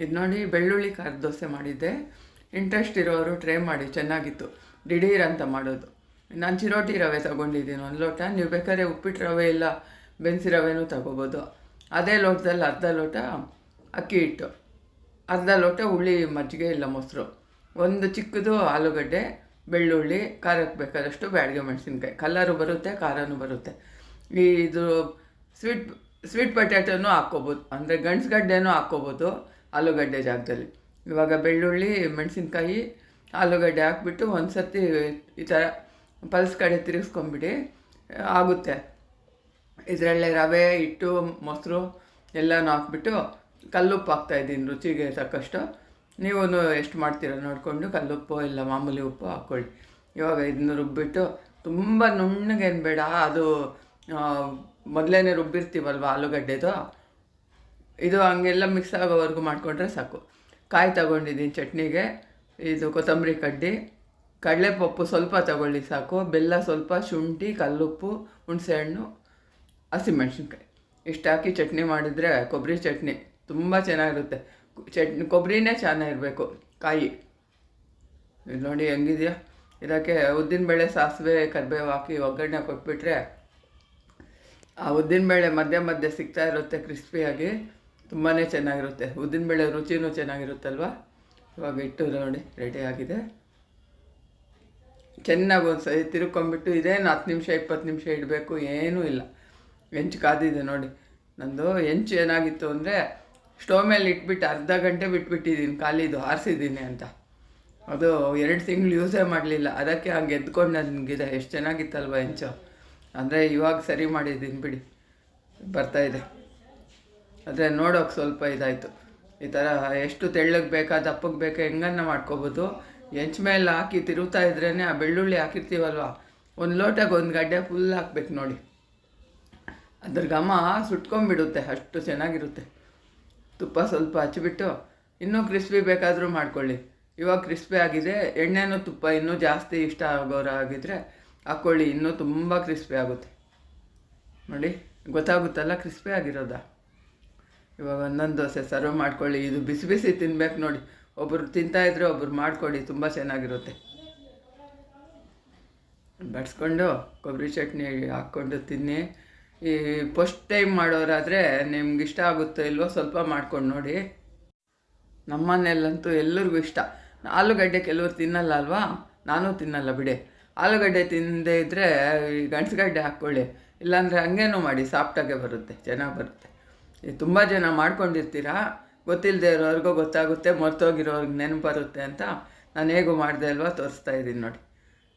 ಇದು ನೋಡಿ ಬೆಳ್ಳುಳ್ಳಿ ಖಾರದ ದೋಸೆ ಮಾಡಿದ್ದೆ. ಇಂಟ್ರೆಸ್ಟ್ ಇರೋರು ಟ್ರೈ ಮಾಡಿ, ಚೆನ್ನಾಗಿತ್ತು. ದಿಢೀರ್ ಅಂತ ಮಾಡೋದು. ನಾನು ಚಿರೋಟಿ ರವೆ ತೊಗೊಂಡಿದ್ದೀನಿ 1 ಲೋಟ. ನೀವು ಬೇಕಾದ್ರೆ ಉಪ್ಪಿಟ್ಟು ರವೆ ಇಲ್ಲ ಬೆನ್ಸಿ ರವೆನೂ ತೊಗೋಬೋದು. ಅದೇ ಲೋಟದಲ್ಲಿ ಅರ್ಧ ಲೋಟ ಅಕ್ಕಿ ಹಿಟ್ಟು, ಅರ್ಧ ಲೋಟ ಹುಳಿ ಮಜ್ಜಿಗೆ ಇಲ್ಲ ಮೊಸರು, ಒಂದು ಚಿಕ್ಕದು ಆಲೂಗಡ್ಡೆ, ಬೆಳ್ಳುಳ್ಳಿ, ಖಾರಕ್ಕೆ ಬೇಕಾದಷ್ಟು ಬ್ಯಾಡಗೆ ಮೆಣಸಿನ್ಕಾಯಿ. ಕಲರು ಬರುತ್ತೆ, ಖಾರನೂ ಬರುತ್ತೆ. ಇದು ಸ್ವೀಟ್ ಪೊಟ್ಯಾಟೋನೂ ಹಾಕ್ಕೋಬೋದು, ಅಂದರೆ ಗಂಡ್ಸ್ಗಡ್ಡೆನೂ ಹಾಕ್ಕೋಬೋದು ಆಲೂಗಡ್ಡೆ ಜಾಗದಲ್ಲಿ. ಇವಾಗ ಬೆಳ್ಳುಳ್ಳಿ, ಮೆಣಸಿನ್ಕಾಯಿ, ಆಲೂಗಡ್ಡೆ ಹಾಕ್ಬಿಟ್ಟು ಒಂದು ಸರ್ತಿ ಈ ಥರ ಪಲ್ಸ್ ಕಡೆ ತಿರುಗಿಸ್ಕೊಂಬಿಡಿ, ಆಗುತ್ತೆ. ಇದರಲ್ಲೇ ರವೆ, ಹಿಟ್ಟು, ಮೊಸರು ಎಲ್ಲನೂ ಹಾಕ್ಬಿಟ್ಟು ಕಲ್ಲುಪ್ಪು ಹಾಕ್ತಾಯಿದ್ದೀನಿ ರುಚಿಗೆ ತಕ್ಕಷ್ಟು. ನೀವು ಎಷ್ಟು ಮಾಡ್ತೀರೋ ನೋಡಿಕೊಂಡು ಕಲ್ಲುಪ್ಪು ಇಲ್ಲ ಮಾಮೂಲಿ ಉಪ್ಪು ಹಾಕ್ಕೊಳ್ಳಿ. ಇವಾಗ ಇದನ್ನು ರುಬ್ಬಿಟ್ಟು, ತುಂಬ ನುಣ್ಣಗೇನು ಬೇಡ, ಅದು ಮೊದಲೇ ರುಬ್ಬಿರ್ತೀವಲ್ವ ಆಲೂಗಡ್ಡೆದು, ಇದು ಹಂಗೆಲ್ಲ ಮಿಕ್ಸ್ ಆಗೋವರೆಗೂ ಮಾಡಿಕೊಂಡ್ರೆ ಸಾಕು. ಕಾಯಿ ತಗೊಂಡಿದ್ದೀನಿ ಚಟ್ನಿಗೆ. ಇದು ಕೊತ್ತಂಬರಿ ಕಡ್ಡಿ, ಕಡಲೆಪಪ್ಪು ಸ್ವಲ್ಪ ತಗೊಳ್ಳಿ ಸಾಕು, ಬೆಲ್ಲ ಸ್ವಲ್ಪ, ಶುಂಠಿ, ಕಲ್ಲುಪ್ಪು, ಹುಣಸೆಹಣ್ಣು, ಹಸಿಮೆಣ್ಸಿನ್ಕಾಯಿ ಇಷ್ಟು ಹಾಕಿ ಚಟ್ನಿ ಮಾಡಿದರೆ ಕೊಬ್ಬರಿ ಚಟ್ನಿ ತುಂಬ ಚೆನ್ನಾಗಿರುತ್ತೆ. ಕೊಬ್ಬರಿನೇ ಚೆನ್ನಾಗಿರಬೇಕು, ಕಾಯಿ. ಇದು ನೋಡಿ ಹೆಂಗಿದೆಯಾ. ಇದಕ್ಕೆ ಉದ್ದಿನಬೇಳೆ, ಸಾಸಿವೆ, ಕರಿಬೇವು ಹಾಕಿ ಒಗ್ಗರಣೆ ಕೊಟ್ಬಿಟ್ರೆ ಆ ಉದ್ದಿನಬೇಳೆ ಮಧ್ಯೆ ಮಧ್ಯೆ ಸಿಗ್ತಾ ಇರುತ್ತೆ ಕ್ರಿಸ್ಪಿಯಾಗಿ, ತುಂಬಾ ಚೆನ್ನಾಗಿರುತ್ತೆ. ಉದ್ದಿನಬೇಳೆ ರುಚಿನೂ ಚೆನ್ನಾಗಿರುತ್ತಲ್ವ. ಇವಾಗ ಇಟ್ಟು ನೋಡಿ ರೆಡಿ ಆಗಿದೆ. ಚೆನ್ನಾಗಿ ಒಂದು ಸರಿ ತಿರ್ಕೊಂಬಿಟ್ಟು, ಇದೇನು 10 ನಿಮಿಷ 20 ನಿಮಿಷ ಇಡಬೇಕು ಏನೂ ಇಲ್ಲ. ಹೆಂಚು ಕಾದಿದೆ ನೋಡಿ. ನಂದು ಹೆಂಚು ಏನಾಗಿತ್ತು ಅಂದರೆ ಸ್ಟವ್ ಮೇಲೆ ಇಟ್ಬಿಟ್ಟು ಅರ್ಧ ಗಂಟೆ ಬಿಟ್ಬಿಟ್ಟಿದ್ದೀನಿ, ಖಾಲಿದು ಆರಿಸಿದ್ದೀನಿ ಅಂತ. ಅದು 2 ತಿಂಗಳು ಯೂಸೇ ಮಾಡಲಿಲ್ಲ, ಅದಕ್ಕೆ ಹಂಗೆ ಎದ್ಕೊಂಡು ನನಗಿದೆ. ಎಷ್ಟು ಚೆನ್ನಾಗಿತ್ತಲ್ವ ಹೆಂಚು. ಅಂದರೆ ಇವಾಗ ಸರಿ ಮಾಡಿದ್ದೀನಿ ಬಿಡಿ, ಬರ್ತಾಯಿದೆ. ಆದರೆ ನೋಡೋಕೆ ಸ್ವಲ್ಪ ಇದಾಯಿತು. ಈ ಥರ ಎಷ್ಟು ತೆಳ್ಳಗೆ ಬೇಕಾ ದಪ್ಪಗೆ ಬೇಕಾ ಹೆಂಗನ್ನ ಮಾಡ್ಕೊಬೋದು. ಹೆಂಚ ಮೇಲೆ ಹಾಕಿ ತಿರುಗ್ತಾ ಇದ್ರೇ ಆ ಬೆಳ್ಳುಳ್ಳಿ ಹಾಕಿರ್ತೀವಲ್ವ, 1 ಲೋಟಕ್ಕೆ 1 ಗಡ್ಡೆ ಫುಲ್ ಹಾಕ್ಬೇಕು ನೋಡಿ. ಅದ್ರ ಘಮ ಸುಟ್ಕೊಂಡ್ಬಿಡುತ್ತೆ, ಅಷ್ಟು ಚೆನ್ನಾಗಿರುತ್ತೆ. ತುಪ್ಪ ಸ್ವಲ್ಪ ಹಚ್ಚಿಬಿಟ್ಟು ಇನ್ನೂ ಕ್ರಿಸ್ಪಿ ಬೇಕಾದರೂ ಮಾಡ್ಕೊಳ್ಳಿ. ಇವಾಗ ಕ್ರಿಸ್ಪಿ ಆಗಿದೆ. ಎಣ್ಣೆನೂ ತುಪ್ಪ ಇನ್ನೂ ಜಾಸ್ತಿ ಇಷ್ಟ ಆಗೋರಾಗಿದ್ದರೆ ಹಾಕ್ಕೊಳ್ಳಿ, ಇನ್ನೂ ತುಂಬ ಕ್ರಿಸ್ಪಿ ಆಗುತ್ತೆ ನೋಡಿ. ಗೊತ್ತಾಗುತ್ತಲ್ಲ ಕ್ರಿಸ್ಪಿ ಆಗಿರೋದಾ. ಇವಾಗ ಒಂದೊಂದು ದೋಸೆ ಸರ್ವ್ ಮಾಡ್ಕೊಳ್ಳಿ. ಇದು ಬಿಸಿ ಬಿಸಿ ತಿನ್ಬೇಕು ನೋಡಿ. ಒಬ್ಬರು ತಿಂತಾಯಿದ್ರೆ ಒಬ್ಬರು ಮಾಡಿಕೊಡಿ, ತುಂಬ ಚೆನ್ನಾಗಿರುತ್ತೆ. ಬಡಿಸ್ಕೊಂಡು ಕೊಬ್ಬರಿ ಚಟ್ನಿ ಹಾಕ್ಕೊಂಡು ತಿನ್ನಿ. ಈ ಫಸ್ಟ್ ಟೈಮ್ ಮಾಡೋರಾದರೆ ನಿಮ್ಗೆ ಇಷ್ಟ ಆಗುತ್ತೋ ಇಲ್ವೋ ಸ್ವಲ್ಪ ಮಾಡ್ಕೊಂಡು ನೋಡಿ. ನಮ್ಮನೆಯಲ್ಲಂತೂ ಎಲ್ಲರಿಗೂ ಇಷ್ಟ. ಆಲೂಗಡ್ಡೆ ಕೆಲವ್ರು ತಿನ್ನಲ್ಲ ಅಲ್ವಾ, ನಾನೂ ತಿನ್ನಲ್ಲ ಬಿಡಿ. ಆಲೂಗಡ್ಡೆ ತಿನ್ನದೇ ಇದ್ದರೆ ಗಂಟ್ಸ್ಗಡ್ಡೆ ಹಾಕ್ಕೊಳ್ಳಿ, ಇಲ್ಲಾಂದರೆ ಹಂಗೇನೂ ಮಾಡಿ, ಸಾಫ್ಟಾಗೆ ಬರುತ್ತೆ, ಚೆನ್ನಾಗಿ ಬರುತ್ತೆ. ತುಂಬ ಜನ ಮಾಡ್ಕೊಂಡಿರ್ತೀರಾ, ಗೊತ್ತಿಲ್ಲದೆ ಇರೋರ್ಗೂ ಗೊತ್ತಾಗುತ್ತೆ, ಮರ್ತೋಗಿರೋರ್ಗೆ ನೆನಪು ಬರುತ್ತೆ ಅಂತ ನಾನು ಹೇಗೂ ಮಾಡಿದೆ ಅಲ್ವಾ ತೋರಿಸ್ತಾ ಇದ್ದೀನಿ ನೋಡಿ.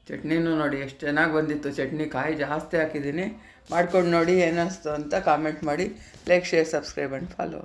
ಚಟ್ನಿನೂ ನೋಡಿ ಎಷ್ಟು ಚೆನ್ನಾಗಿ ಬಂದಿತ್ತು. ಚಟ್ನಿ ಕಾಯಿ ಜಾಸ್ತಿ ಹಾಕಿದ್ದೀನಿ. ಮಾಡ್ಕೊಂಡು ನೋಡಿ ಏನಿಸ್ತು ಅಂತ ಕಾಮೆಂಟ್ ಮಾಡಿ. Like, share, subscribe and follow.